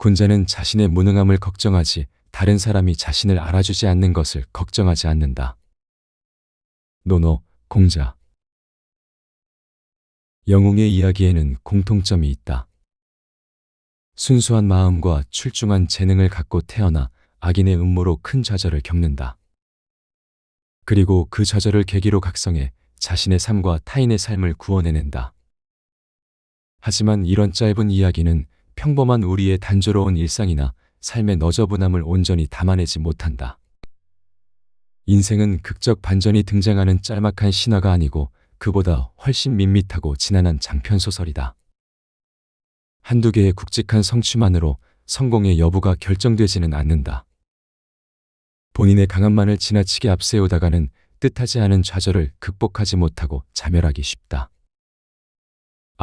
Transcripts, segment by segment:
군자는 자신의 무능함을 걱정하지 다른 사람이 자신을 알아주지 않는 것을 걱정하지 않는다. 노노, 공자. 영웅의 이야기에는 공통점이 있다. 순수한 마음과 출중한 재능을 갖고 태어나 악인의 음모로 큰 좌절을 겪는다. 그리고 그 좌절을 계기로 각성해 자신의 삶과 타인의 삶을 구원해낸다. 하지만 이런 짧은 이야기는 평범한 우리의 단조로운 일상이나 삶의 너저분함을 온전히 담아내지 못한다. 인생은 극적 반전이 등장하는 짤막한 신화가 아니고 그보다 훨씬 밋밋하고 지난한 장편소설이다. 한두 개의 굵직한 성취만으로 성공의 여부가 결정되지는 않는다. 본인의 강함만을 지나치게 앞세우다가는 뜻하지 않은 좌절을 극복하지 못하고 자멸하기 쉽다.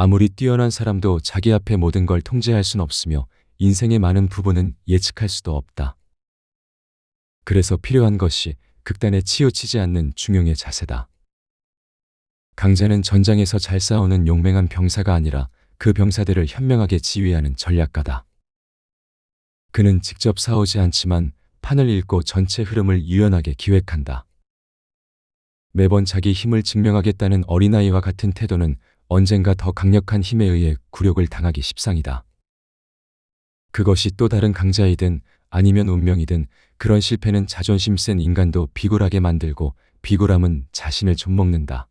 아무리 뛰어난 사람도 자기 앞에 모든 걸 통제할 순 없으며 인생의 많은 부분은 예측할 수도 없다. 그래서 필요한 것이 극단에 치우치지 않는 중용의 자세다. 강자는 전장에서 잘 싸우는 용맹한 병사가 아니라 그 병사들을 현명하게 지휘하는 전략가다. 그는 직접 싸우지 않지만 판을 읽고 전체 흐름을 유연하게 기획한다. 매번 자기 힘을 증명하겠다는 어린아이와 같은 태도는 언젠가 더 강력한 힘에 의해 굴욕을 당하기 십상이다. 그것이 또 다른 강자이든 아니면 운명이든 그런 실패는 자존심 센 인간도 비굴하게 만들고 비굴함은 자신을 좀먹는다.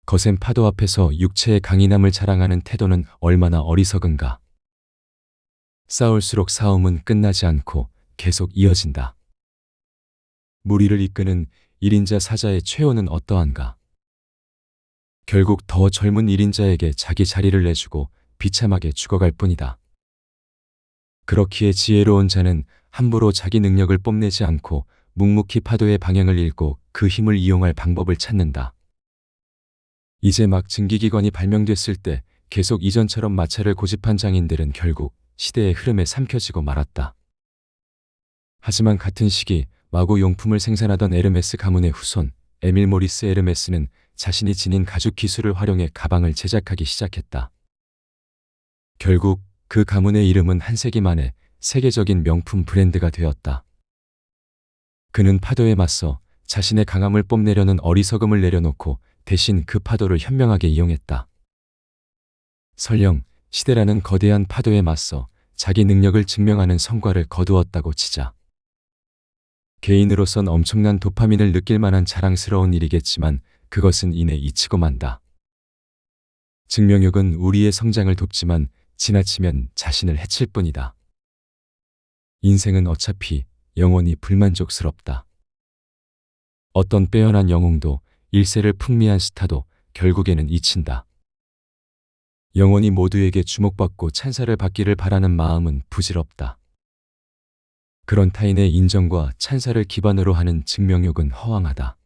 거센 파도 앞에서 육체의 강인함을 자랑하는 태도는 얼마나 어리석은가. 싸울수록 싸움은 끝나지 않고 계속 이어진다. 무리를 이끄는 1인자 사자의 최후는 어떠한가? 결국 더 젊은 1인자에게 자기 자리를 내주고 비참하게 죽어갈 뿐이다. 그렇기에 지혜로운 자는 함부로 자기 능력을 뽐내지 않고 묵묵히 파도의 방향을 읽고 그 힘을 이용할 방법을 찾는다. 이제 막 증기기관이 발명됐을 때 계속 이전처럼 마차를 고집한 장인들은 결국 시대의 흐름에 삼켜지고 말았다. 하지만 같은 시기 마구 용품을 생산하던 에르메스 가문의 후손 에밀 모리스 에르메스는 자신이 지닌 가죽 기술을 활용해 가방을 제작하기 시작했다. 결국 그 가문의 이름은 한 세기 만에 세계적인 명품 브랜드가 되었다. 그는 파도에 맞서 자신의 강함을 뽐내려는 어리석음을 내려놓고 대신 그 파도를 현명하게 이용했다. 설령 시대라는 거대한 파도에 맞서 자기 능력을 증명하는 성과를 거두었다고 치자. 개인으로선 엄청난 도파민을 느낄 만한 자랑스러운 일이겠지만 그것은 이내 잊히고 만다. 증명욕은 우리의 성장을 돕지만 지나치면 자신을 해칠 뿐이다. 인생은 어차피 영원히 불만족스럽다. 어떤 빼어난 영웅도 일세를 풍미한 스타도 결국에는 잊힌다. 영원히 모두에게 주목받고 찬사를 받기를 바라는 마음은 부질없다. 그런 타인의 인정과 찬사를 기반으로 하는 증명욕은 허황하다.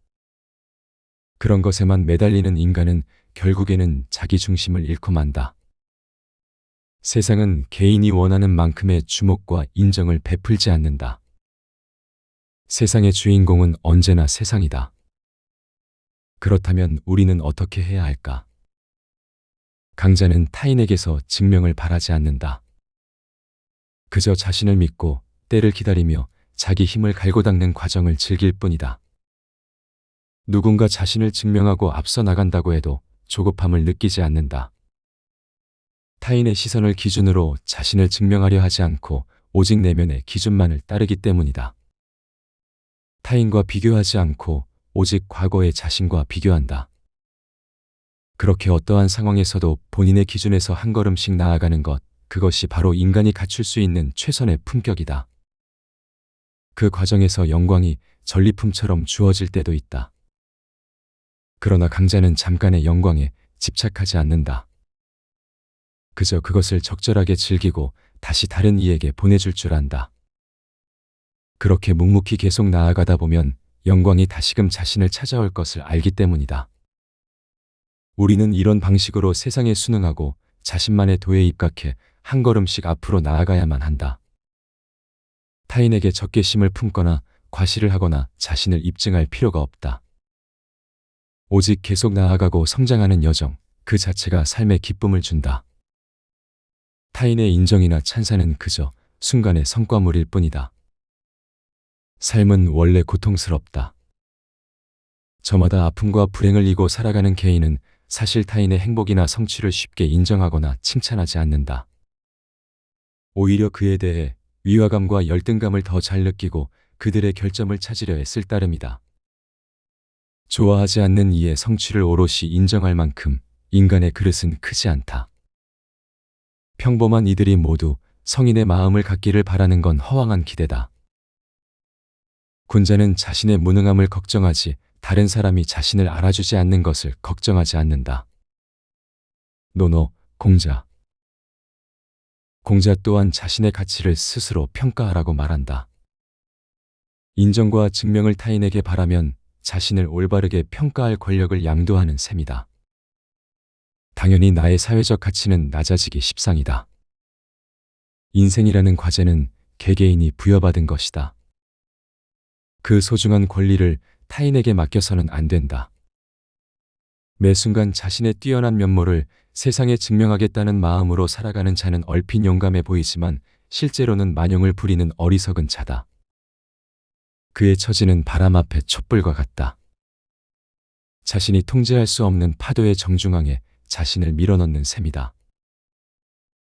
그런 것에만 매달리는 인간은 결국에는 자기 중심을 잃고 만다. 세상은 개인이 원하는 만큼의 주목과 인정을 베풀지 않는다. 세상의 주인공은 언제나 세상이다. 그렇다면 우리는 어떻게 해야 할까? 강자는 타인에게서 증명을 바라지 않는다. 그저 자신을 믿고 때를 기다리며 자기 힘을 갈고 닦는 과정을 즐길 뿐이다. 누군가 자신을 증명하고 앞서 나간다고 해도 조급함을 느끼지 않는다. 타인의 시선을 기준으로 자신을 증명하려 하지 않고 오직 내면의 기준만을 따르기 때문이다. 타인과 비교하지 않고 오직 과거의 자신과 비교한다. 그렇게 어떠한 상황에서도 본인의 기준에서 한 걸음씩 나아가는 것, 그것이 바로 인간이 갖출 수 있는 최선의 품격이다. 그 과정에서 영광이 전리품처럼 주어질 때도 있다. 그러나 강자는 잠깐의 영광에 집착하지 않는다. 그저 그것을 적절하게 즐기고 다시 다른 이에게 보내줄 줄 안다. 그렇게 묵묵히 계속 나아가다 보면 영광이 다시금 자신을 찾아올 것을 알기 때문이다. 우리는 이런 방식으로 세상에 순응하고 자신만의 도에 입각해 한 걸음씩 앞으로 나아가야만 한다. 타인에게 적개심을 품거나 과시를 하거나 자신을 입증할 필요가 없다. 오직 계속 나아가고 성장하는 여정, 그 자체가 삶의 기쁨을 준다. 타인의 인정이나 찬사는 그저 순간의 성과물일 뿐이다. 삶은 원래 고통스럽다. 저마다 아픔과 불행을 이고 살아가는 개인은 사실 타인의 행복이나 성취를 쉽게 인정하거나 칭찬하지 않는다. 오히려 그에 대해 위화감과 열등감을 더 잘 느끼고 그들의 결점을 찾으려 애쓸 따름이다. 좋아하지 않는 이의 성취를 오롯이 인정할 만큼 인간의 그릇은 크지 않다. 평범한 이들이 모두 성인의 마음을 갖기를 바라는 건 허황한 기대다. 군자는 자신의 무능함을 걱정하지 다른 사람이 자신을 알아주지 않는 것을 걱정하지 않는다. 노노, 공자. 공자 또한 자신의 가치를 스스로 평가하라고 말한다. 인정과 증명을 타인에게 바라면 자신을 올바르게 평가할 권력을 양도하는 셈이다. 당연히 나의 사회적 가치는 낮아지기 십상이다. 인생이라는 과제는 개개인이 부여받은 것이다. 그 소중한 권리를 타인에게 맡겨서는 안 된다. 매 순간 자신의 뛰어난 면모를 세상에 증명하겠다는 마음으로 살아가는 자는 얼핏 용감해 보이지만 실제로는 만용을 부리는 어리석은 자다. 그의 처지는 바람 앞에 촛불과 같다. 자신이 통제할 수 없는 파도의 정중앙에 자신을 밀어넣는 셈이다.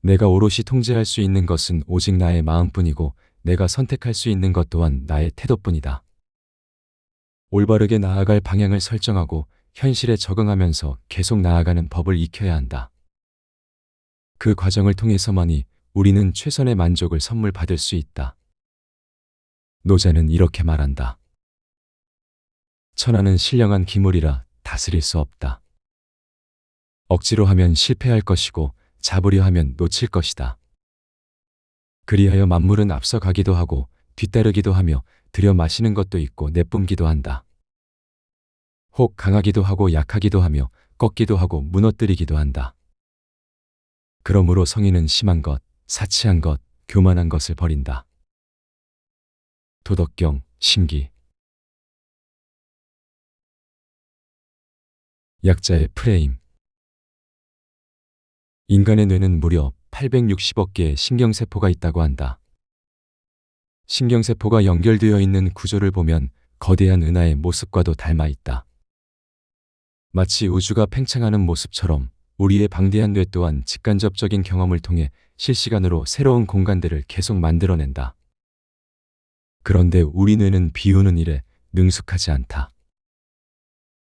내가 오롯이 통제할 수 있는 것은 오직 나의 마음뿐이고 내가 선택할 수 있는 것 또한 나의 태도뿐이다. 올바르게 나아갈 방향을 설정하고 현실에 적응하면서 계속 나아가는 법을 익혀야 한다. 그 과정을 통해서만이 우리는 최선의 만족을 선물 받을 수 있다. 노자는 이렇게 말한다. 천하는 신령한 기물이라 다스릴 수 없다. 억지로 하면 실패할 것이고 잡으려 하면 놓칠 것이다. 그리하여 만물은 앞서가기도 하고 뒤따르기도 하며 들여 마시는 것도 있고 내뿜기도 한다. 혹 강하기도 하고 약하기도 하며 꺾기도 하고 무너뜨리기도 한다. 그러므로 성인은 심한 것, 사치한 것, 교만한 것을 버린다. 도덕경, 심기. 약자의 프레임. 인간의 뇌는 무려 860억 개의 신경세포가 있다고 한다. 신경세포가 연결되어 있는 구조를 보면 거대한 은하의 모습과도 닮아 있다. 마치 우주가 팽창하는 모습처럼 우리의 방대한 뇌 또한 직간접적인 경험을 통해 실시간으로 새로운 공간들을 계속 만들어낸다. 그런데 우리 뇌는 비우는 일에 능숙하지 않다.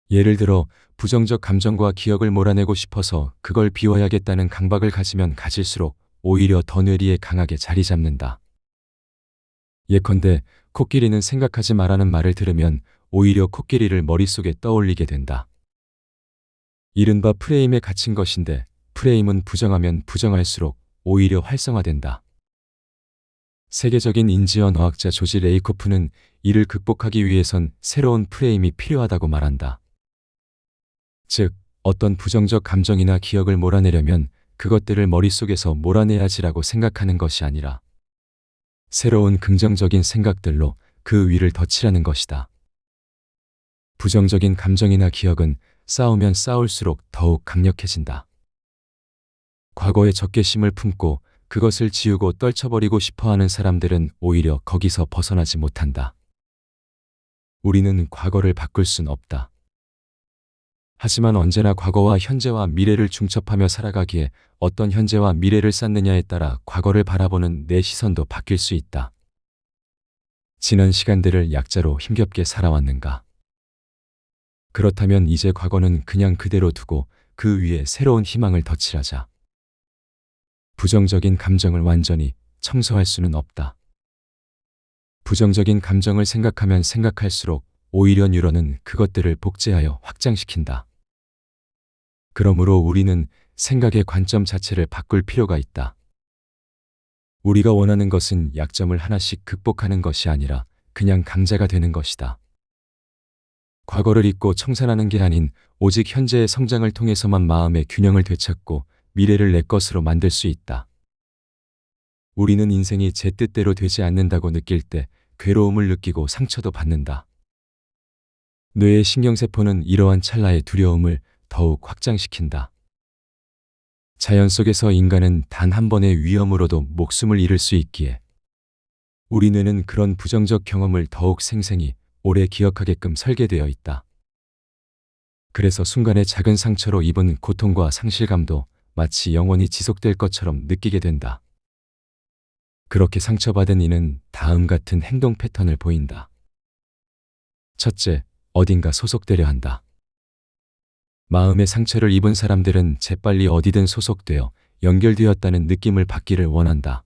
예를 들어 부정적 감정과 기억을 몰아내고 싶어서 그걸 비워야겠다는 강박을 가지면 가질수록 오히려 더 뇌리에 강하게 자리 잡는다. 예컨대 코끼리는 생각하지 말라는 말을 들으면 오히려 코끼리를 머릿속에 떠올리게 된다. 이른바 프레임에 갇힌 것인데 프레임은 부정하면 부정할수록 오히려 활성화된다. 세계적인 인지언어학자 조지 레이코프는 이를 극복하기 위해선 새로운 프레임이 필요하다고 말한다. 즉, 어떤 부정적 감정이나 기억을 몰아내려면 그것들을 머릿속에서 몰아내야지라고 생각하는 것이 아니라 새로운 긍정적인 생각들로 그 위를 덧칠하는 것이다. 부정적인 감정이나 기억은 싸우면 싸울수록 더욱 강력해진다. 과거의 적개심을 품고 그것을 지우고 떨쳐버리고 싶어하는 사람들은 오히려 거기서 벗어나지 못한다. 우리는 과거를 바꿀 순 없다. 하지만 언제나 과거와 현재와 미래를 중첩하며 살아가기에 어떤 현재와 미래를 쌓느냐에 따라 과거를 바라보는 내 시선도 바뀔 수 있다. 지난 시간들을 약자로 힘겹게 살아왔는가? 그렇다면 이제 과거는 그냥 그대로 두고 그 위에 새로운 희망을 덧칠하자. 부정적인 감정을 완전히 청소할 수는 없다. 부정적인 감정을 생각하면 생각할수록 오히려 뉴런은 그것들을 복제하여 확장시킨다. 그러므로 우리는 생각의 관점 자체를 바꿀 필요가 있다. 우리가 원하는 것은 약점을 하나씩 극복하는 것이 아니라 그냥 강자가 되는 것이다. 과거를 잊고 청산하는 게 아닌 오직 현재의 성장을 통해서만 마음의 균형을 되찾고 미래를 내 것으로 만들 수 있다. 우리는 인생이 제 뜻대로 되지 않는다고 느낄 때 괴로움을 느끼고 상처도 받는다. 뇌의 신경세포는 이러한 찰나의 두려움을 더욱 확장시킨다. 자연 속에서 인간은 단 한 번의 위험으로도 목숨을 잃을 수 있기에 우리 뇌는 그런 부정적 경험을 더욱 생생히 오래 기억하게끔 설계되어 있다. 그래서 순간의 작은 상처로 입은 고통과 상실감도 마치 영원히 지속될 것처럼 느끼게 된다. 그렇게 상처받은 이는 다음 같은 행동 패턴을 보인다. 첫째, 어딘가 소속되려 한다. 마음의 상처를 입은 사람들은 재빨리 어디든 소속되어 연결되었다는 느낌을 받기를 원한다.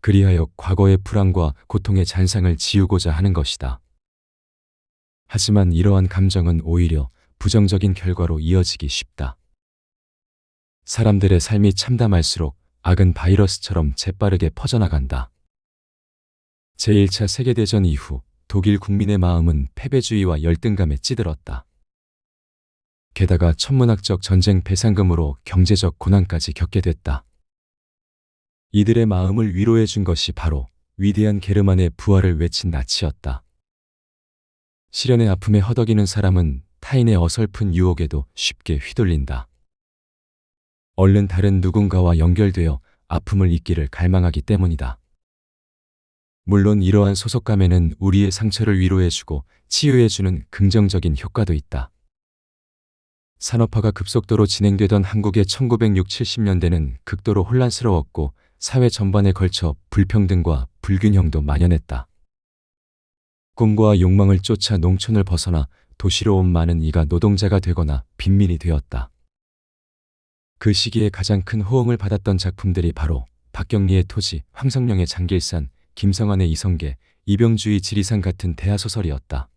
그리하여 과거의 불안과 고통의 잔상을 지우고자 하는 것이다. 하지만 이러한 감정은 오히려 부정적인 결과로 이어지기 쉽다. 사람들의 삶이 참담할수록 악은 바이러스처럼 재빠르게 퍼져나간다. 제1차 세계대전 이후 독일 국민의 마음은 패배주의와 열등감에 찌들었다. 게다가 천문학적 전쟁 배상금으로 경제적 고난까지 겪게 됐다. 이들의 마음을 위로해 준 것이 바로 위대한 게르만의 부활을 외친 나치였다. 시련의 아픔에 허덕이는 사람은 타인의 어설픈 유혹에도 쉽게 휘둘린다. 얼른 다른 누군가와 연결되어 아픔을 잊기를 갈망하기 때문이다. 물론 이러한 소속감에는 우리의 상처를 위로해주고 치유해주는 긍정적인 효과도 있다. 산업화가 급속도로 진행되던 한국의 1960, 70년대는 극도로 혼란스러웠고 사회 전반에 걸쳐 불평등과 불균형도 만연했다. 꿈과 욕망을 쫓아 농촌을 벗어나 도시로 온 많은 이가 노동자가 되거나 빈민이 되었다. 그 시기에 가장 큰 호응을 받았던 작품들이 바로 박경리의 토지, 황석령의 장길산, 김성환의 이성계, 이병주의 지리산 같은 대하소설이었다.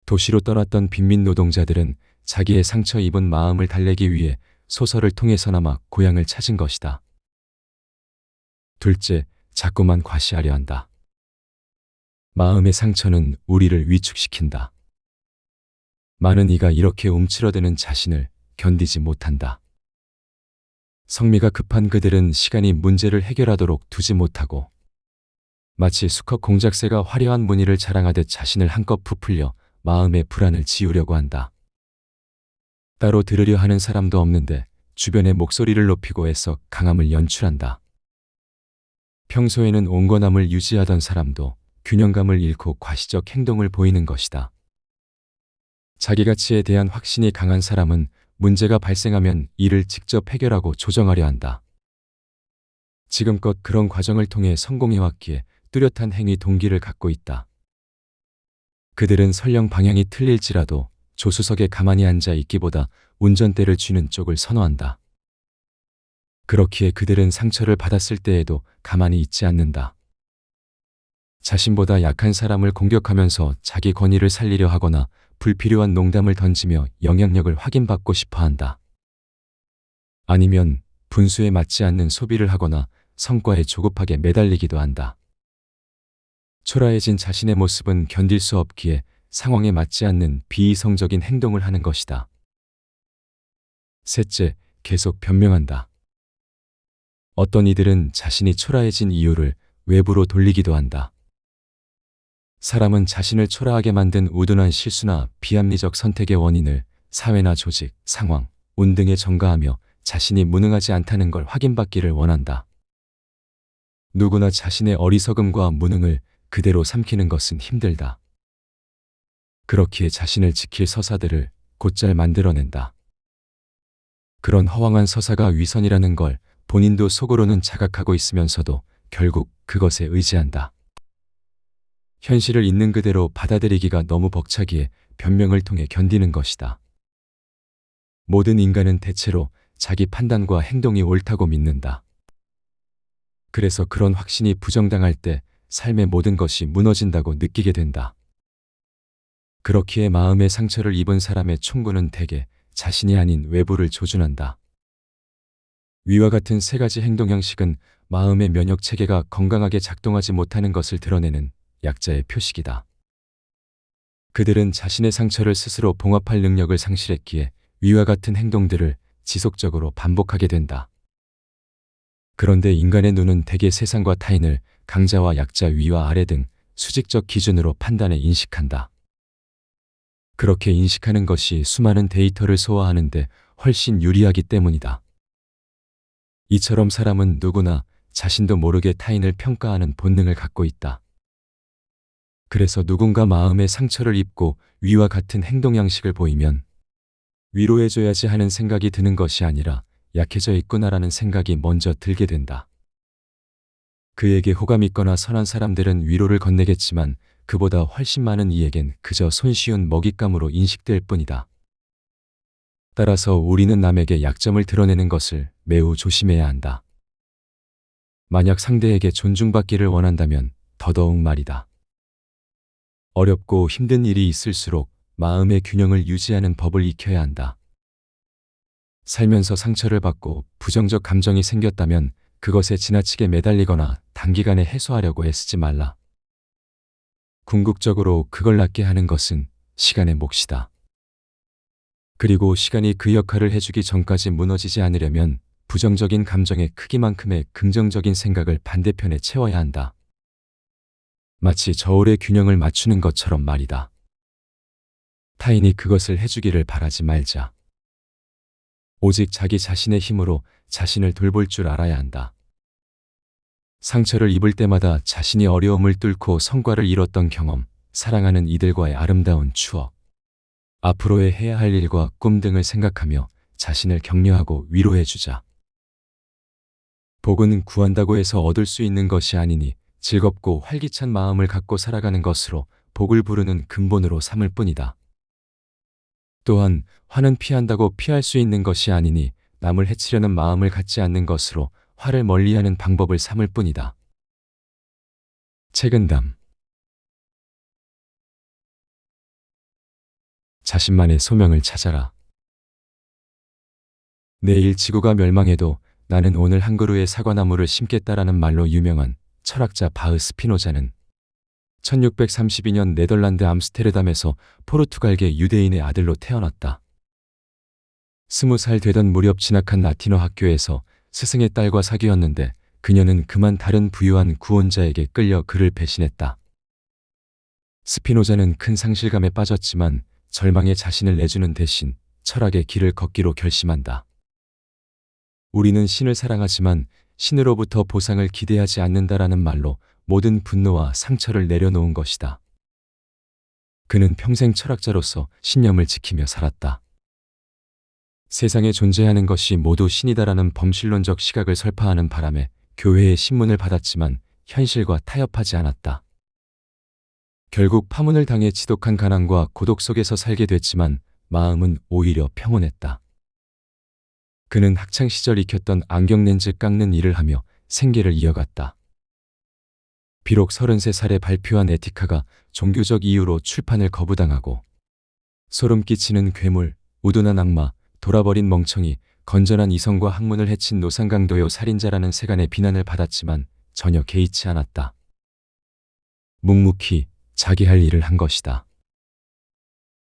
도시로 떠났던 빈민 노동자들은 자기의 상처 입은 마음을 달래기 위해 소설을 통해서나마 고향을 찾은 것이다. 둘째, 자꾸만 과시하려 한다. 마음의 상처는 우리를 위축시킨다. 많은 이가 이렇게 움츠러드는 자신을 견디지 못한다. 성미가 급한 그들은 시간이 문제를 해결하도록 두지 못하고 마치 수컷 공작새가 화려한 무늬를 자랑하듯 자신을 한껏 부풀려 마음의 불안을 지우려고 한다. 따로 들으려 하는 사람도 없는데 주변의 목소리를 높이고 애써 강함을 연출한다. 평소에는 온건함을 유지하던 사람도 균형감을 잃고 과시적 행동을 보이는 것이다. 자기 가치에 대한 확신이 강한 사람은 문제가 발생하면 이를 직접 해결하고 조정하려 한다. 지금껏 그런 과정을 통해 성공해왔기에 뚜렷한 행위 동기를 갖고 있다. 그들은 설령 방향이 틀릴지라도 조수석에 가만히 앉아 있기보다 운전대를 쥐는 쪽을 선호한다. 그렇기에 그들은 상처를 받았을 때에도 가만히 있지 않는다. 자신보다 약한 사람을 공격하면서 자기 권위를 살리려 하거나 불필요한 농담을 던지며 영향력을 확인받고 싶어 한다. 아니면 분수에 맞지 않는 소비를 하거나 성과에 조급하게 매달리기도 한다. 초라해진 자신의 모습은 견딜 수 없기에 상황에 맞지 않는 비이성적인 행동을 하는 것이다. 셋째, 계속 변명한다. 어떤 이들은 자신이 초라해진 이유를 외부로 돌리기도 한다. 사람은 자신을 초라하게 만든 우둔한 실수나 비합리적 선택의 원인을 사회나 조직, 상황, 운 등에 전가하며 자신이 무능하지 않다는 걸 확인받기를 원한다. 누구나 자신의 어리석음과 무능을 그대로 삼키는 것은 힘들다. 그렇기에 자신을 지킬 서사들을 곧잘 만들어낸다. 그런 허황한 서사가 위선이라는 걸 본인도 속으로는 자각하고 있으면서도 결국 그것에 의지한다. 현실을 있는 그대로 받아들이기가 너무 벅차기에 변명을 통해 견디는 것이다. 모든 인간은 대체로 자기 판단과 행동이 옳다고 믿는다. 그래서 그런 확신이 부정당할 때 삶의 모든 것이 무너진다고 느끼게 된다. 그렇기에 마음의 상처를 입은 사람의 총구는 대개 자신이 아닌 외부를 조준한다. 위와 같은 세 가지 행동 형식은 마음의 면역 체계가 건강하게 작동하지 못하는 것을 드러내는 약자의 표식이다. 그들은 자신의 상처를 스스로 봉합할 능력을 상실했기에 위와 같은 행동들을 지속적으로 반복하게 된다. 그런데 인간의 눈은 대개 세상과 타인을 강자와 약자, 위와 아래 등 수직적 기준으로 판단해 인식한다. 그렇게 인식하는 것이 수많은 데이터를 소화하는데 훨씬 유리하기 때문이다. 이처럼 사람은 누구나 자신도 모르게 타인을 평가하는 본능을 갖고 있다. 그래서 누군가 마음의 상처를 입고 위와 같은 행동 양식을 보이면 위로해줘야지 하는 생각이 드는 것이 아니라 약해져 있구나라는 생각이 먼저 들게 된다. 그에게 호감 있거나 선한 사람들은 위로를 건네겠지만 그보다 훨씬 많은 이에겐 그저 손쉬운 먹잇감으로 인식될 뿐이다. 따라서 우리는 남에게 약점을 드러내는 것을 매우 조심해야 한다. 만약 상대에게 존중받기를 원한다면 더더욱 말이다. 어렵고 힘든 일이 있을수록 마음의 균형을 유지하는 법을 익혀야 한다. 살면서 상처를 받고 부정적 감정이 생겼다면 그것에 지나치게 매달리거나 단기간에 해소하려고 애쓰지 말라. 궁극적으로 그걸 낫게 하는 것은 시간의 몫이다. 그리고 시간이 그 역할을 해주기 전까지 무너지지 않으려면 부정적인 감정의 크기만큼의 긍정적인 생각을 반대편에 채워야 한다. 마치 저울의 균형을 맞추는 것처럼 말이다. 타인이 그것을 해주기를 바라지 말자. 오직 자기 자신의 힘으로 자신을 돌볼 줄 알아야 한다. 상처를 입을 때마다 자신이 어려움을 뚫고 성과를 이뤘던 경험, 사랑하는 이들과의 아름다운 추억, 앞으로의 해야 할 일과 꿈 등을 생각하며 자신을 격려하고 위로해주자. 복은 구한다고 해서 얻을 수 있는 것이 아니니 즐겁고 활기찬 마음을 갖고 살아가는 것으로 복을 부르는 근본으로 삼을 뿐이다. 또한 화는 피한다고 피할 수 있는 것이 아니니 남을 해치려는 마음을 갖지 않는 것으로 화를 멀리하는 방법을 삼을 뿐이다. 책은담. 자신만의 소명을 찾아라. 내일 지구가 멸망해도 나는 오늘 한 그루의 사과나무를 심겠다라는 말로 유명한 철학자 바흐 스피노자는 1632년 네덜란드 암스테르담에서 포르투갈계 유대인의 아들로 태어났다. 20살 되던 무렵 진학한 라틴어 학교에서 스승의 딸과 사귀었는데 그녀는 그만 다른 부유한 구혼자에게 끌려 그를 배신했다. 스피노자는 큰 상실감에 빠졌지만 절망에 자신을 내주는 대신 철학의 길을 걷기로 결심한다. 우리는 신을 사랑하지만 신으로부터 보상을 기대하지 않는다라는 말로 모든 분노와 상처를 내려놓은 것이다. 그는 평생 철학자로서 신념을 지키며 살았다. 세상에 존재하는 것이 모두 신이다라는 범실론적 시각을 설파하는 바람에 교회의 신문을 받았지만 현실과 타협하지 않았다. 결국 파문을 당해 지독한 가난과 고독 속에서 살게 됐지만 마음은 오히려 평온했다. 그는 학창시절 익혔던 안경렌즈 깎는 일을 하며 생계를 이어갔다. 비록 33살에 발표한 에티카가 종교적 이유로 출판을 거부당하고 소름 끼치는 괴물, 우둔한 악마, 돌아버린 멍청이, 건전한 이성과 학문을 해친 노상강도요 살인자라는 세간의 비난을 받았지만 전혀 개의치 않았다. 묵묵히 자기 할 일을 한 것이다.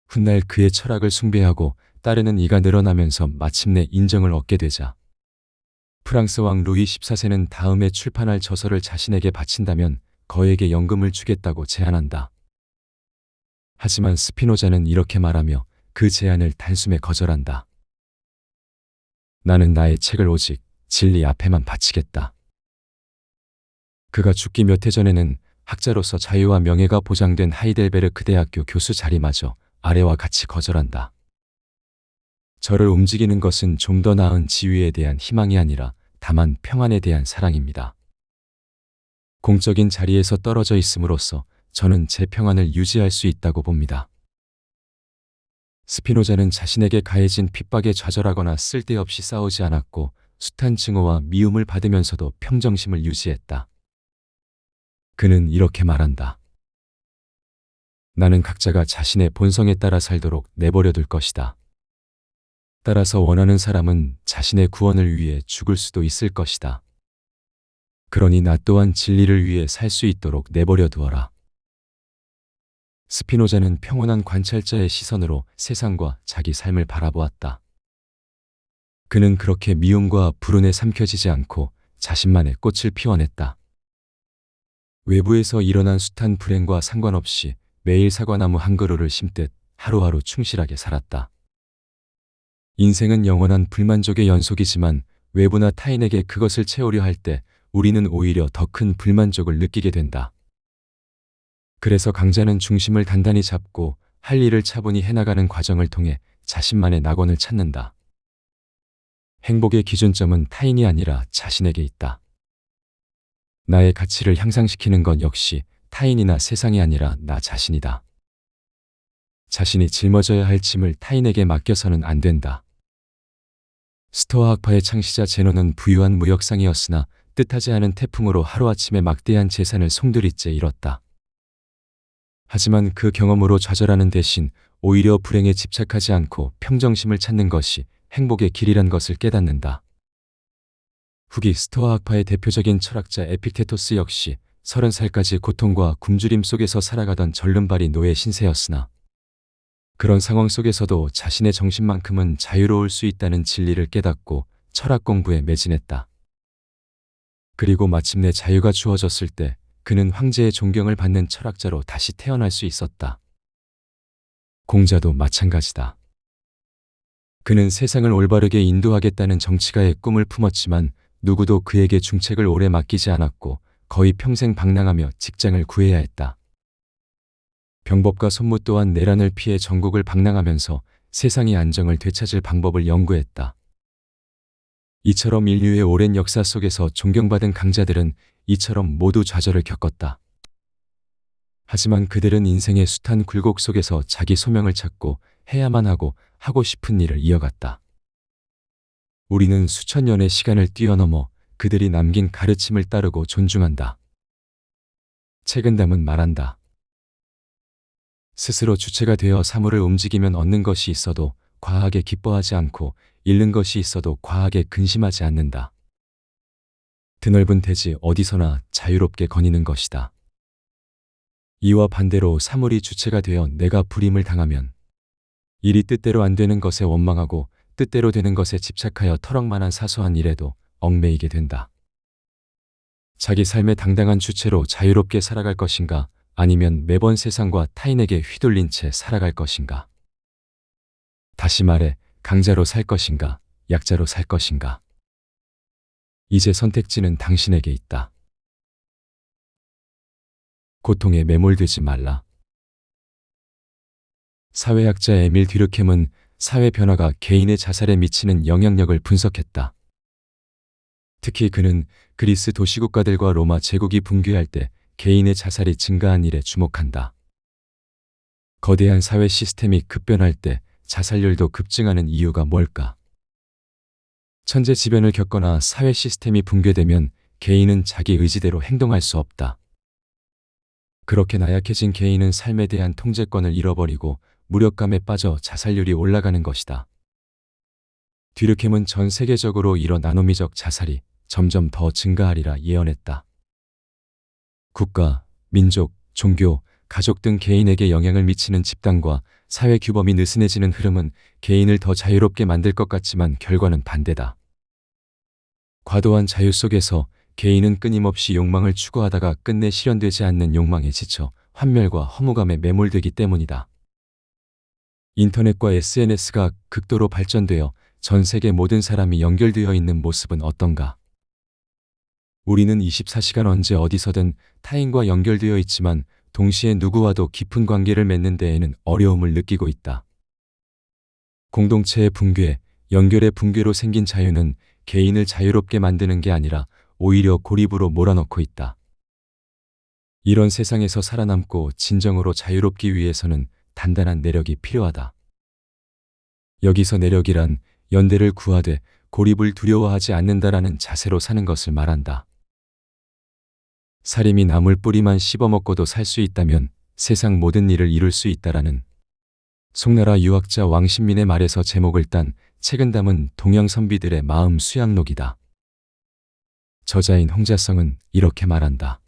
훗날 그의 철학을 숭배하고 따르는 이가 늘어나면서 마침내 인정을 얻게 되자 프랑스 왕 루이 14세는 다음에 출판할 저서를 자신에게 바친다면 거액의 연금을 주겠다고 제안한다. 하지만 스피노자는 이렇게 말하며 그 제안을 단숨에 거절한다. 나는 나의 책을 오직 진리 앞에만 바치겠다. 그가 죽기 몇 해 전에는 학자로서 자유와 명예가 보장된 하이델베르크 대학교 교수 자리마저 아래와 같이 거절한다. 저를 움직이는 것은 좀 더 나은 지위에 대한 희망이 아니라 다만 평안에 대한 사랑입니다. 공적인 자리에서 떨어져 있음으로써 저는 제 평안을 유지할 수 있다고 봅니다. 스피노자는 자신에게 가해진 핍박에 좌절하거나 쓸데없이 싸우지 않았고 숱한 증오와 미움을 받으면서도 평정심을 유지했다. 그는 이렇게 말한다. 나는 각자가 자신의 본성에 따라 살도록 내버려 둘 것이다. 따라서 원하는 사람은 자신의 구원을 위해 죽을 수도 있을 것이다. 그러니 나 또한 진리를 위해 살 수 있도록 내버려 두어라. 스피노자는 평온한 관찰자의 시선으로 세상과 자기 삶을 바라보았다. 그는 그렇게 미움과 불운에 삼켜지지 않고 자신만의 꽃을 피워냈다. 외부에서 일어난 숱한 불행과 상관없이 매일 사과나무 한 그루를 심듯 하루하루 충실하게 살았다. 인생은 영원한 불만족의 연속이지만 외부나 타인에게 그것을 채우려 할 때 우리는 오히려 더 큰 불만족을 느끼게 된다. 그래서 강자는 중심을 단단히 잡고 할 일을 차분히 해나가는 과정을 통해 자신만의 낙원을 찾는다. 행복의 기준점은 타인이 아니라 자신에게 있다. 나의 가치를 향상시키는 건 역시 타인이나 세상이 아니라 나 자신이다. 자신이 짊어져야 할 짐을 타인에게 맡겨서는 안 된다. 스토아 학파의 창시자 제노는 부유한 무역상이었으나 뜻하지 않은 태풍으로 하루아침에 막대한 재산을 송두리째 잃었다. 하지만 그 경험으로 좌절하는 대신 오히려 불행에 집착하지 않고 평정심을 찾는 것이 행복의 길이란 것을 깨닫는다. 후기 스토아 학파의 대표적인 철학자 에픽테토스 역시 30살까지 고통과 굶주림 속에서 살아가던 절름발이 노예 신세였으나 그런 상황 속에서도 자신의 정신만큼은 자유로울 수 있다는 진리를 깨닫고 철학 공부에 매진했다. 그리고 마침내 자유가 주어졌을 때 그는 황제의 존경을 받는 철학자로 다시 태어날 수 있었다. 공자도 마찬가지다. 그는 세상을 올바르게 인도하겠다는 정치가의 꿈을 품었지만 누구도 그에게 중책을 오래 맡기지 않았고 거의 평생 방랑하며 직장을 구해야 했다. 병법과 손무 또한 내란을 피해 전국을 방랑하면서 세상의 안정을 되찾을 방법을 연구했다. 이처럼 인류의 오랜 역사 속에서 존경받은 강자들은 이처럼 모두 좌절을 겪었다. 하지만 그들은 인생의 숱한 굴곡 속에서 자기 소명을 찾고 해야만 하고 싶은 일을 이어갔다. 우리는 수천 년의 시간을 뛰어넘어 그들이 남긴 가르침을 따르고 존중한다. 책은담은 말한다. 스스로 주체가 되어 사물을 움직이면 얻는 것이 있어도 과하게 기뻐하지 않고 잃는 것이 있어도 과하게 근심하지 않는다. 드넓은 대지 어디서나 자유롭게 거니는 것이다. 이와 반대로 사물이 주체가 되어 내가 불임을 당하면 일이 뜻대로 안 되는 것에 원망하고 뜻대로 되는 것에 집착하여 터럭만한 사소한 일에도 얽매이게 된다. 자기 삶의 당당한 주체로 자유롭게 살아갈 것인가 아니면 매번 세상과 타인에게 휘둘린 채 살아갈 것인가. 다시 말해 강자로 살 것인가 약자로 살 것인가. 이제 선택지는 당신에게 있다. 고통에 매몰되지 말라. 사회학자 에밀 듀르켐은 사회 변화가 개인의 자살에 미치는 영향력을 분석했다. 특히 그는 그리스 도시국가들과 로마 제국이 붕괴할 때 개인의 자살이 증가한 일에 주목한다. 거대한 사회 시스템이 급변할 때 자살률도 급증하는 이유가 뭘까? 천재지변을 겪거나 사회 시스템이 붕괴되면 개인은 자기 의지대로 행동할 수 없다. 그렇게 나약해진 개인은 삶에 대한 통제권을 잃어버리고 무력감에 빠져 자살률이 올라가는 것이다. 듀르켐은 전 세계적으로 이런 아노미적 자살이 점점 더 증가하리라 예언했다. 국가, 민족, 종교, 가족 등 개인에게 영향을 미치는 집단과 사회 규범이 느슨해지는 흐름은 개인을 더 자유롭게 만들 것 같지만 결과는 반대다. 과도한 자유 속에서 개인은 끊임없이 욕망을 추구하다가 끝내 실현되지 않는 욕망에 지쳐 환멸과 허무감에 매몰되기 때문이다. 인터넷과 SNS가 극도로 발전되어 전 세계 모든 사람이 연결되어 있는 모습은 어떤가? 우리는 24시간 언제 어디서든 타인과 연결되어 있지만 동시에 누구와도 깊은 관계를 맺는 데에는 어려움을 느끼고 있다. 공동체의 붕괴, 연결의 붕괴로 생긴 자유는 개인을 자유롭게 만드는 게 아니라 오히려 고립으로 몰아넣고 있다. 이런 세상에서 살아남고 진정으로 자유롭기 위해서는 단단한 내력이 필요하다. 여기서 내력이란 연대를 구하되 고립을 두려워하지 않는다라는 자세로 사는 것을 말한다. 사림이 나물 뿌리만 씹어먹고도 살 수 있다면 세상 모든 일을 이룰 수 있다라는 송나라 유학자 왕신민의 말에서 제목을 딴 책은 담은 동양 선비들의 마음 수양록이다. 저자인 홍자성은 이렇게 말한다.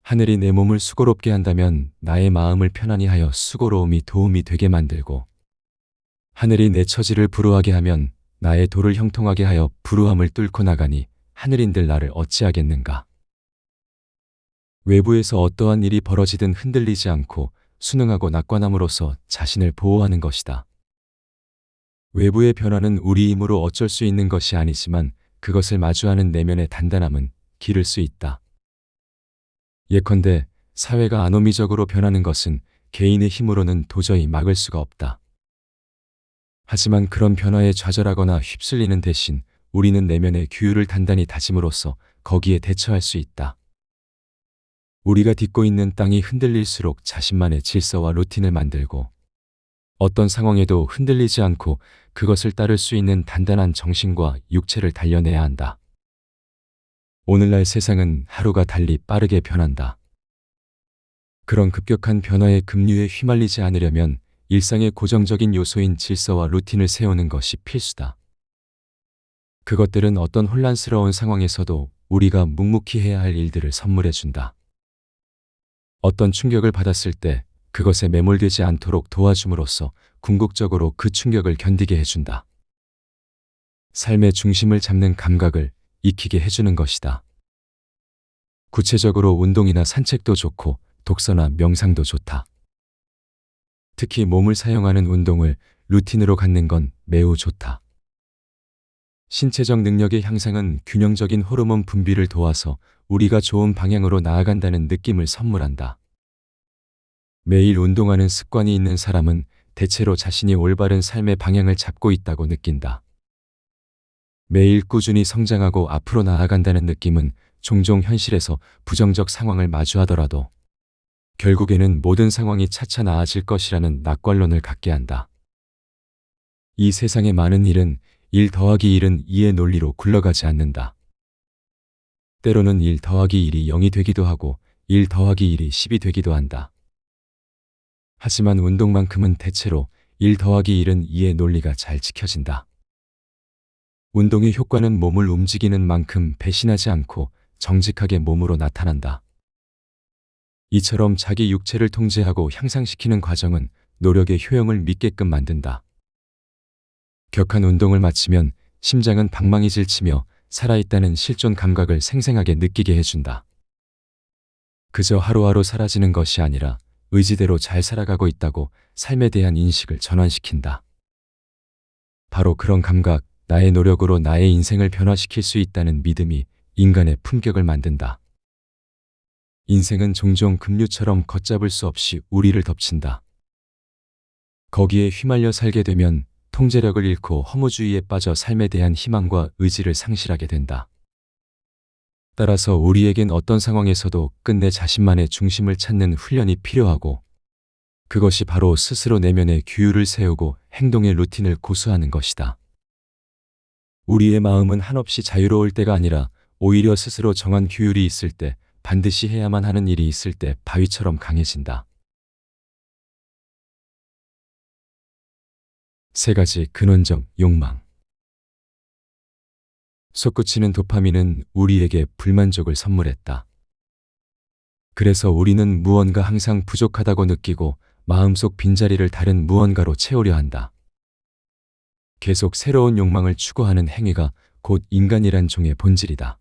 하늘이 내 몸을 수고롭게 한다면 나의 마음을 편안히 하여 수고로움이 도움이 되게 만들고 하늘이 내 처지를 불우하게 하면 나의 도를 형통하게 하여 불우함을 뚫고 나가니 하늘인들 나를 어찌하겠는가. 외부에서 어떠한 일이 벌어지든 흔들리지 않고 순응하고 낙관함으로써 자신을 보호하는 것이다. 외부의 변화는 우리 힘으로 어쩔 수 있는 것이 아니지만 그것을 마주하는 내면의 단단함은 기를 수 있다. 예컨대 사회가 아노미적으로 변하는 것은 개인의 힘으로는 도저히 막을 수가 없다. 하지만 그런 변화에 좌절하거나 휩쓸리는 대신 우리는 내면의 규율을 단단히 다짐으로써 거기에 대처할 수 있다. 우리가 딛고 있는 땅이 흔들릴수록 자신만의 질서와 루틴을 만들고 어떤 상황에도 흔들리지 않고 그것을 따를 수 있는 단단한 정신과 육체를 단련해야 한다. 오늘날 세상은 하루가 달리 빠르게 변한다. 그런 급격한 변화의 급류에 휘말리지 않으려면 일상의 고정적인 요소인 질서와 루틴을 세우는 것이 필수다. 그것들은 어떤 혼란스러운 상황에서도 우리가 묵묵히 해야 할 일들을 선물해 준다. 어떤 충격을 받았을 때 그것에 매몰되지 않도록 도와줌으로써 궁극적으로 그 충격을 견디게 해준다. 삶의 중심을 잡는 감각을 익히게 해주는 것이다. 구체적으로 운동이나 산책도 좋고 독서나 명상도 좋다. 특히 몸을 사용하는 운동을 루틴으로 갖는 건 매우 좋다. 신체적 능력의 향상은 균형적인 호르몬 분비를 도와서 우리가 좋은 방향으로 나아간다는 느낌을 선물한다. 매일 운동하는 습관이 있는 사람은 대체로 자신이 올바른 삶의 방향을 잡고 있다고 느낀다. 매일 꾸준히 성장하고 앞으로 나아간다는 느낌은 종종 현실에서 부정적 상황을 마주하더라도 결국에는 모든 상황이 차차 나아질 것이라는 낙관론을 갖게 한다. 이 세상의 많은 일은 1 더하기 1은 2의 논리로 굴러가지 않는다. 때로는 1 더하기 1이 0이 되기도 하고 1 더하기 1이 10이 되기도 한다. 하지만 운동만큼은 대체로 1 더하기 1은 2의 논리가 잘 지켜진다. 운동의 효과는 몸을 움직이는 만큼 배신하지 않고 정직하게 몸으로 나타난다. 이처럼 자기 육체를 통제하고 향상시키는 과정은 노력의 효용을 믿게끔 만든다. 격한 운동을 마치면 심장은 방망이 질치며 살아있다는 실존 감각을 생생하게 느끼게 해준다. 그저 하루하루 사라지는 것이 아니라 의지대로 잘 살아가고 있다고 삶에 대한 인식을 전환시킨다. 바로 그런 감각, 나의 노력으로 나의 인생을 변화시킬 수 있다는 믿음이 인간의 품격을 만든다. 인생은 종종 급류처럼 걷잡을 수 없이 우리를 덮친다. 거기에 휘말려 살게 되면 통제력을 잃고 허무주의에 빠져 삶에 대한 희망과 의지를 상실하게 된다. 따라서 우리에겐 어떤 상황에서도 끝내 자신만의 중심을 찾는 훈련이 필요하고 그것이 바로 스스로 내면의 규율을 세우고 행동의 루틴을 고수하는 것이다. 우리의 마음은 한없이 자유로울 때가 아니라 오히려 스스로 정한 규율이 있을 때 반드시 해야만 하는 일이 있을 때 바위처럼 강해진다. 3가지 근원적 욕망. 솟구치는 도파민은 우리에게 불만족을 선물했다. 그래서 우리는 무언가 항상 부족하다고 느끼고 마음속 빈자리를 다른 무언가로 채우려 한다. 계속 새로운 욕망을 추구하는 행위가 곧 인간이란 종의 본질이다.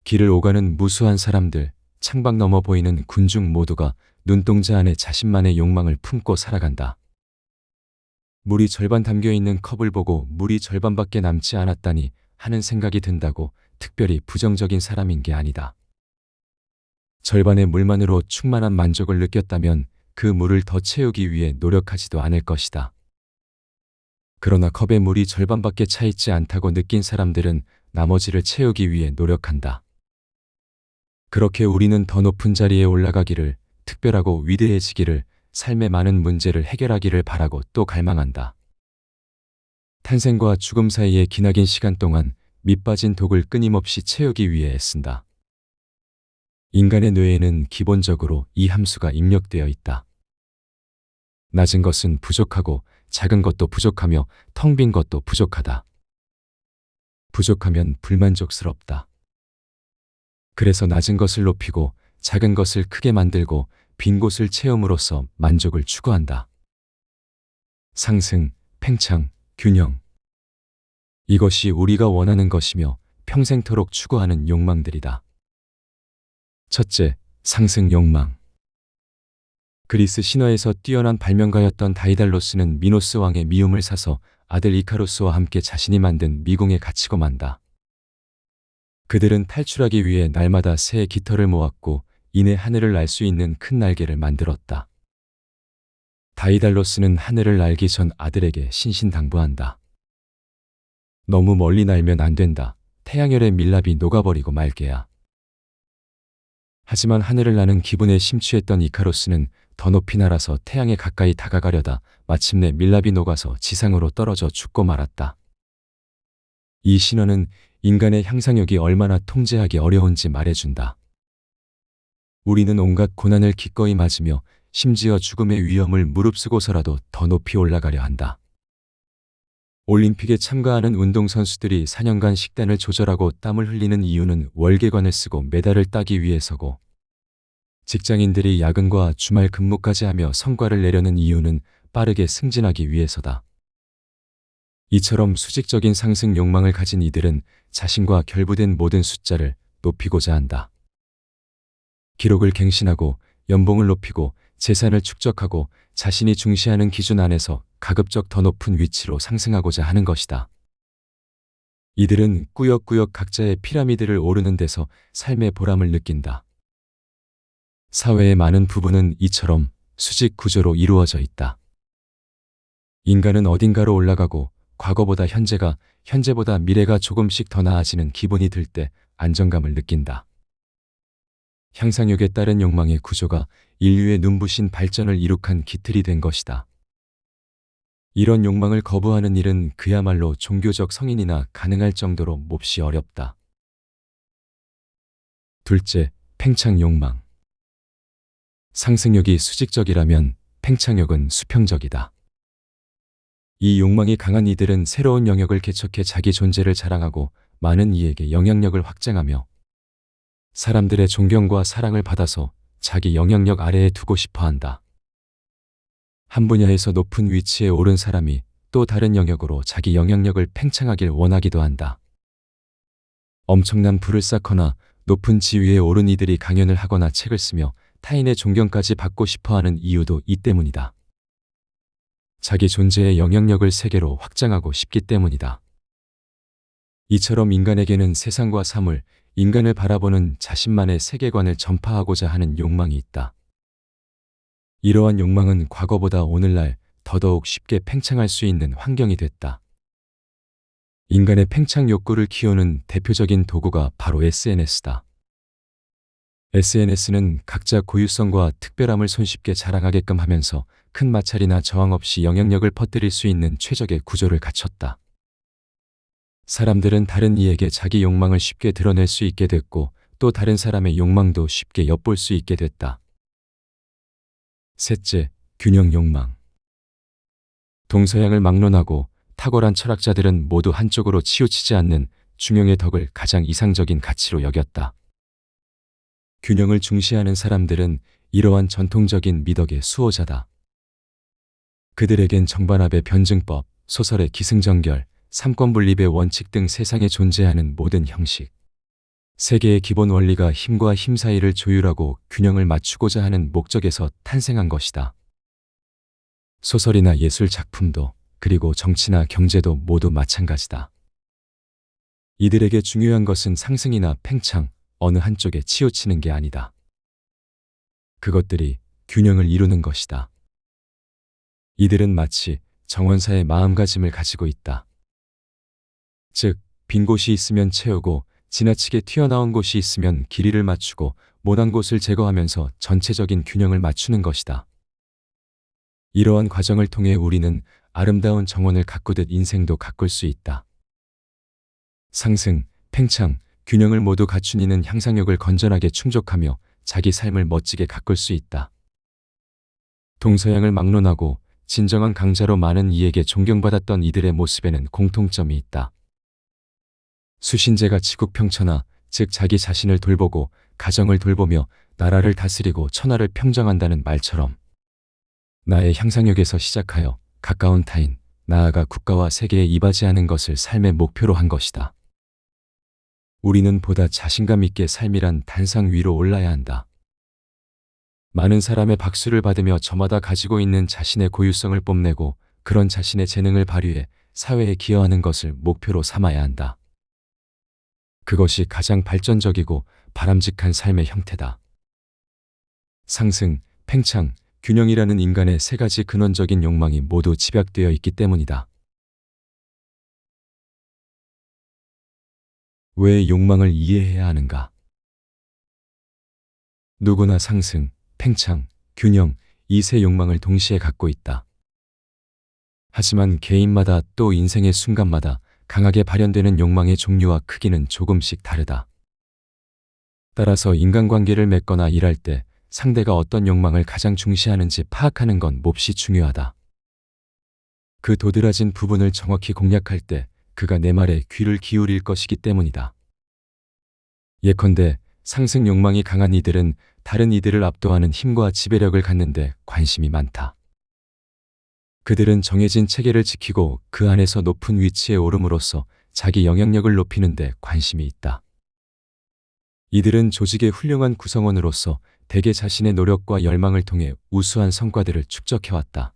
길을 오가는 무수한 사람들, 창밖 너머 보이는 군중 모두가 눈동자 안에 자신만의 욕망을 품고 살아간다. 물이 절반 담겨있는 컵을 보고 물이 절반밖에 남지 않았다니 하는 생각이 든다고 특별히 부정적인 사람인 게 아니다. 절반의 물만으로 충만한 만족을 느꼈다면 그 물을 더 채우기 위해 노력하지도 않을 것이다. 그러나 컵에 물이 절반밖에 차 있지 않다고 느낀 사람들은 나머지를 채우기 위해 노력한다. 그렇게 우리는 더 높은 자리에 올라가기를, 특별하고 위대해지기를, 삶의 많은 문제를 해결하기를 바라고 또 갈망한다. 탄생과 죽음 사이의 기나긴 시간 동안 밑빠진 독을 끊임없이 채우기 위해 애쓴다. 인간의 뇌에는 기본적으로 이 함수가 입력되어 있다. 낮은 것은 부족하고 작은 것도 부족하며 텅 빈 것도 부족하다. 부족하면 불만족스럽다. 그래서 낮은 것을 높이고 작은 것을 크게 만들고 빈 곳을 채움으로써 만족을 추구한다. 상승, 팽창, 균형. 이것이 우리가 원하는 것이며 평생토록 추구하는 욕망들이다. 첫째, 상승 욕망. 그리스 신화에서 뛰어난 발명가였던 다이달로스는 미노스 왕의 미움을 사서 아들 이카루스와 함께 자신이 만든 미궁에 갇히고 만다. 그들은 탈출하기 위해 날마다 새의 깃털을 모았고 이내 하늘을 날 수 있는 큰 날개를 만들었다. 다이달로스는 하늘을 날기 전 아들에게 신신당부한다. 너무 멀리 날면 안 된다. 태양열에 밀랍이 녹아버리고 말게야. 하지만 하늘을 나는 기분에 심취했던 이카루스는 더 높이 날아서 태양에 가까이 다가가려다 마침내 밀랍이 녹아서 지상으로 떨어져 죽고 말았다. 이 신화는 인간의 향상력이 얼마나 통제하기 어려운지 말해준다. 우리는 온갖 고난을 기꺼이 맞으며 심지어 죽음의 위험을 무릅쓰고서라도 더 높이 올라가려 한다. 올림픽에 참가하는 운동선수들이 4년간 식단을 조절하고 땀을 흘리는 이유는 월계관을 쓰고 메달을 따기 위해서고, 직장인들이 야근과 주말 근무까지 하며 성과를 내려는 이유는 빠르게 승진하기 위해서다. 이처럼 수직적인 상승 욕망을 가진 이들은 자신과 결부된 모든 숫자를 높이고자 한다. 기록을 갱신하고 연봉을 높이고 재산을 축적하고 자신이 중시하는 기준 안에서 가급적 더 높은 위치로 상승하고자 하는 것이다. 이들은 꾸역꾸역 각자의 피라미드를 오르는 데서 삶의 보람을 느낀다. 사회의 많은 부분은 이처럼 수직 구조로 이루어져 있다. 인간은 어딘가로 올라가고 과거보다 현재가, 현재보다 미래가 조금씩 더 나아지는 기분이 들 때 안정감을 느낀다. 향상력에 따른 욕망의 구조가 인류의 눈부신 발전을 이룩한 기틀이 된 것이다. 이런 욕망을 거부하는 일은 그야말로 종교적 성인이나 가능할 정도로 몹시 어렵다. 둘째, 팽창 욕망. 상승력이 수직적이라면 팽창력은 수평적이다. 이 욕망이 강한 이들은 새로운 영역을 개척해 자기 존재를 자랑하고 많은 이에게 영향력을 확장하며 사람들의 존경과 사랑을 받아서 자기 영향력 아래에 두고 싶어 한다. 한 분야에서 높은 위치에 오른 사람이 또 다른 영역으로 자기 영향력을 팽창하길 원하기도 한다. 엄청난 부를 쌓거나 높은 지위에 오른 이들이 강연을 하거나 책을 쓰며 타인의 존경까지 받고 싶어 하는 이유도 이 때문이다. 자기 존재의 영향력을 세계로 확장하고 싶기 때문이다. 이처럼 인간에게는 세상과 사물, 인간을 바라보는 자신만의 세계관을 전파하고자 하는 욕망이 있다. 이러한 욕망은 과거보다 오늘날 더더욱 쉽게 팽창할 수 있는 환경이 됐다. 인간의 팽창 욕구를 키우는 대표적인 도구가 바로 SNS다. SNS는 각자 고유성과 특별함을 손쉽게 자랑하게끔 하면서 큰 마찰이나 저항 없이 영향력을 퍼뜨릴 수 있는 최적의 구조를 갖췄다. 사람들은 다른 이에게 자기 욕망을 쉽게 드러낼 수 있게 됐고 또 다른 사람의 욕망도 쉽게 엿볼 수 있게 됐다. 셋째, 균형 욕망. 동서양을 막론하고 탁월한 철학자들은 모두 한쪽으로 치우치지 않는 중용의 덕을 가장 이상적인 가치로 여겼다. 균형을 중시하는 사람들은 이러한 전통적인 미덕의 수호자다. 그들에겐 정반합의 변증법, 소설의 기승전결, 삼권분립의 원칙 등 세상에 존재하는 모든 형식, 세계의 기본 원리가 힘과 힘 사이를 조율하고 균형을 맞추고자 하는 목적에서 탄생한 것이다. 소설이나 예술 작품도 그리고 정치나 경제도 모두 마찬가지다. 이들에게 중요한 것은 상승이나 팽창, 어느 한쪽에 치우치는 게 아니다. 그것들이 균형을 이루는 것이다. 이들은 마치 정원사의 마음가짐을 가지고 있다. 즉, 빈 곳이 있으면 채우고 지나치게 튀어나온 곳이 있으면 길이를 맞추고 모난 곳을 제거하면서 전체적인 균형을 맞추는 것이다. 이러한 과정을 통해 우리는 아름다운 정원을 가꾸듯 인생도 가꿀 수 있다. 상승, 팽창, 균형을 모두 갖춘 이는 향상력을 건전하게 충족하며 자기 삶을 멋지게 가꿀 수 있다. 동서양을 막론하고 진정한 강자로 많은 이에게 존경받았던 이들의 모습에는 공통점이 있다. 수신제가 지국평천하, 즉 자기 자신을 돌보고 가정을 돌보며 나라를 다스리고 천하를 평정한다는 말처럼 나의 향상력에서 시작하여 가까운 타인, 나아가 국가와 세계에 이바지하는 것을 삶의 목표로 한 것이다. 우리는 보다 자신감 있게 삶이란 단상 위로 올라야 한다. 많은 사람의 박수를 받으며 저마다 가지고 있는 자신의 고유성을 뽐내고 그런 자신의 재능을 발휘해 사회에 기여하는 것을 목표로 삼아야 한다. 그것이 가장 발전적이고 바람직한 삶의 형태다. 상승, 팽창, 균형이라는 인간의 세 가지 근원적인 욕망이 모두 집약되어 있기 때문이다. 왜 욕망을 이해해야 하는가? 누구나 상승, 팽창, 균형, 이 세 욕망을 동시에 갖고 있다. 하지만 개인마다 또 인생의 순간마다 강하게 발현되는 욕망의 종류와 크기는 조금씩 다르다. 따라서 인간관계를 맺거나 일할 때 상대가 어떤 욕망을 가장 중시하는지 파악하는 건 몹시 중요하다. 그 도드라진 부분을 정확히 공략할 때 그가 내 말에 귀를 기울일 것이기 때문이다. 예컨대 상승 욕망이 강한 이들은 다른 이들을 압도하는 힘과 지배력을 갖는데 관심이 많다. 그들은 정해진 체계를 지키고 그 안에서 높은 위치에 오름으로써 자기 영향력을 높이는 데 관심이 있다. 이들은 조직의 훌륭한 구성원으로서 대개 자신의 노력과 열망을 통해 우수한 성과들을 축적해왔다.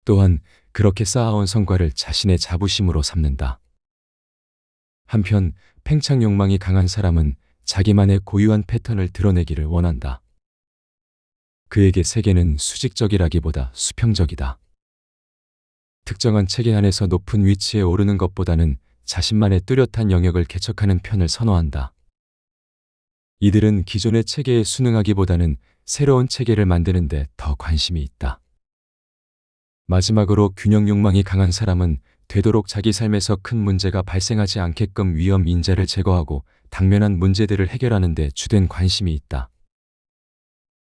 또한 그렇게 쌓아온 성과를 자신의 자부심으로 삼는다. 한편 팽창 욕망이 강한 사람은 자기만의 고유한 패턴을 드러내기를 원한다. 그에게 세계는 수직적이라기보다 수평적이다. 특정한 체계 안에서 높은 위치에 오르는 것보다는 자신만의 뚜렷한 영역을 개척하는 편을 선호한다. 이들은 기존의 체계에 순응하기보다는 새로운 체계를 만드는 데 더 관심이 있다. 마지막으로 균형 욕망이 강한 사람은 되도록 자기 삶에서 큰 문제가 발생하지 않게끔 위험 인자를 제거하고 당면한 문제들을 해결하는 데 주된 관심이 있다.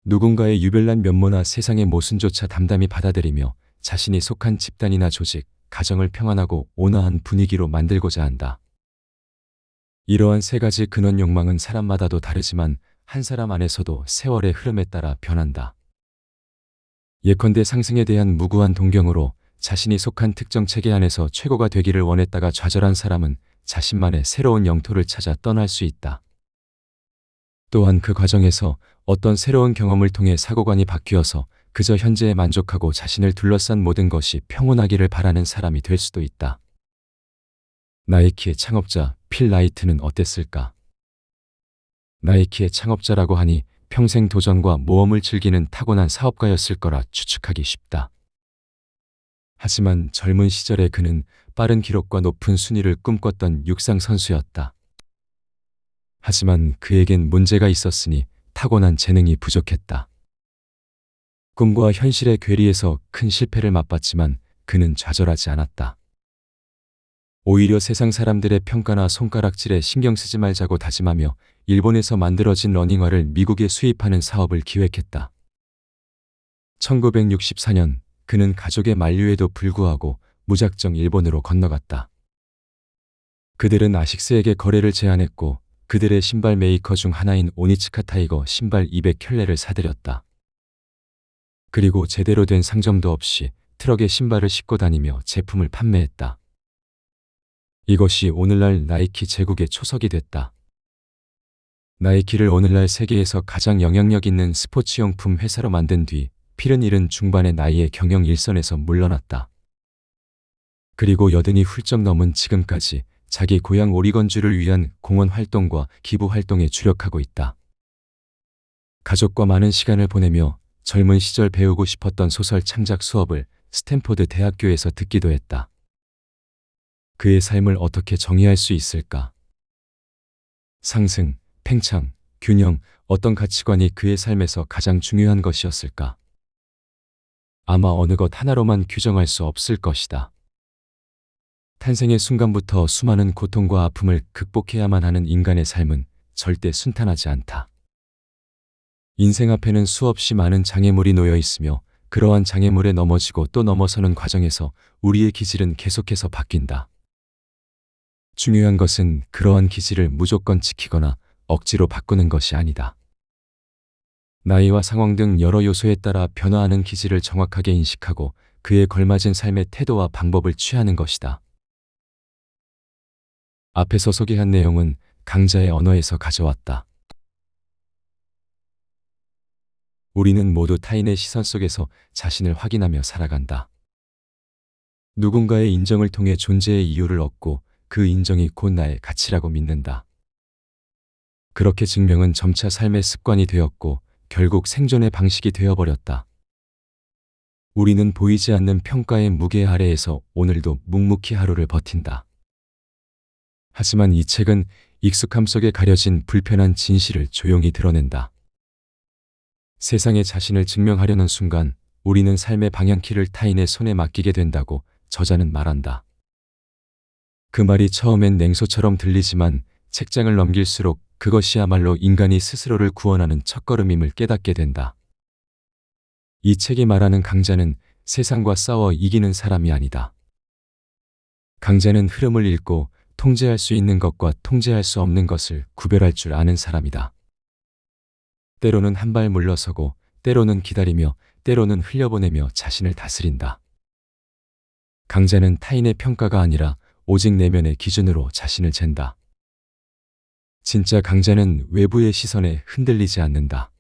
누군가의 유별난 면모나 세상의 모순조차 담담히 받아들이며 자신이 속한 집단이나 조직, 가정을 평안하고 온화한 분위기로 만들고자 한다. 이러한 세 가지 근원 욕망은 사람마다도 다르지만 한 사람 안에서도 세월의 흐름에 따라 변한다. 예컨대 상승에 대한 무구한 동경으로 자신이 속한 특정 체계 안에서 최고가 되기를 원했다가 좌절한 사람은 자신만의 새로운 영토를 찾아 떠날 수 있다. 또한 그 과정에서 어떤 새로운 경험을 통해 사고관이 바뀌어서 그저 현재에 만족하고 자신을 둘러싼 모든 것이 평온하기를 바라는 사람이 될 수도 있다. 나이키의 창업자 필 라이트는 어땠을까? 나이키의 창업자라고 하니 평생 도전과 모험을 즐기는 타고난 사업가였을 거라 추측하기 쉽다. 하지만 젊은 시절에 그는 빠른 기록과 높은 순위를 꿈꿨던 육상 선수였다. 하지만 그에겐 문제가 있었으니 타고난 재능이 부족했다. 꿈과 현실의 괴리에서 큰 실패를 맛봤지만 그는 좌절하지 않았다. 오히려 세상 사람들의 평가나 손가락질에 신경 쓰지 말자고 다짐하며 일본에서 만들어진 러닝화를 미국에 수입하는 사업을 기획했다. 1964년 그는 가족의 만류에도 불구하고 무작정 일본으로 건너갔다. 그들은 아식스에게 거래를 제안했고 그들의 신발 메이커 중 하나인 오니츠카 타이거 신발 200켤레를 사들였다. 그리고 제대로 된 상점도 없이 트럭에 신발을 싣고 다니며 제품을 판매했다. 이것이 오늘날 나이키 제국의 초석이 됐다. 나이키를 오늘날 세계에서 가장 영향력 있는 스포츠용품 회사로 만든 뒤 필은 70 중반의 나이에 경영 일선에서 물러났다. 그리고 여든이 훌쩍 넘은 지금까지 자기 고향 오리건주를 위한 공헌 활동과 기부 활동에 주력하고 있다. 가족과 많은 시간을 보내며 젊은 시절 배우고 싶었던 소설 창작 수업을 스탠포드 대학교에서 듣기도 했다. 그의 삶을 어떻게 정의할 수 있을까? 상승, 팽창, 균형, 어떤 가치관이 그의 삶에서 가장 중요한 것이었을까? 아마 어느 것 하나로만 규정할 수 없을 것이다. 탄생의 순간부터 수많은 고통과 아픔을 극복해야만 하는 인간의 삶은 절대 순탄하지 않다. 인생 앞에는 수없이 많은 장애물이 놓여 있으며 그러한 장애물에 넘어지고 또 넘어서는 과정에서 우리의 기질은 계속해서 바뀐다. 중요한 것은 그러한 기질을 무조건 지키거나 억지로 바꾸는 것이 아니다. 나이와 상황 등 여러 요소에 따라 변화하는 기질을 정확하게 인식하고 그에 걸맞은 삶의 태도와 방법을 취하는 것이다. 앞에서 소개한 내용은 강자의 언어에서 가져왔다. 우리는 모두 타인의 시선 속에서 자신을 확인하며 살아간다. 누군가의 인정을 통해 존재의 이유를 얻고 그 인정이 곧 나의 가치라고 믿는다. 그렇게 증명은 점차 삶의 습관이 되었고 결국 생존의 방식이 되어버렸다. 우리는 보이지 않는 평가의 무게 아래에서 오늘도 묵묵히 하루를 버틴다. 하지만 이 책은 익숙함 속에 가려진 불편한 진실을 조용히 드러낸다. 세상에 자신을 증명하려는 순간 우리는 삶의 방향키를 타인의 손에 맡기게 된다고 저자는 말한다. 그 말이 처음엔 냉소처럼 들리지만 책장을 넘길수록 그것이야말로 인간이 스스로를 구원하는 첫걸음임을 깨닫게 된다. 이 책이 말하는 강자는 세상과 싸워 이기는 사람이 아니다. 강자는 흐름을 읽고 통제할 수 있는 것과 통제할 수 없는 것을 구별할 줄 아는 사람이다. 때로는 한 발 물러서고 때로는 기다리며 때로는 흘려보내며 자신을 다스린다. 강자는 타인의 평가가 아니라 오직 내면의 기준으로 자신을 잰다. 진짜 강자는 외부의 시선에 흔들리지 않는다.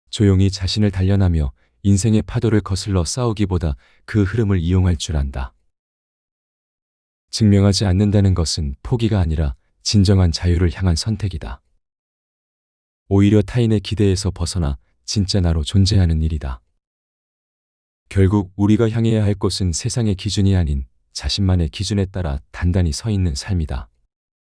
조용히 자신을 단련하며 인생의 파도를 거슬러 싸우기보다 그 흐름을 이용할 줄 안다. 증명하지 않는다는 것은 포기가 아니라 진정한 자유를 향한 선택이다. 오히려 타인의 기대에서 벗어나 진짜 나로 존재하는 일이다. 결국 우리가 향해야 할 곳은 세상의 기준이 아닌 자신만의 기준에 따라 단단히 서 있는 삶이다.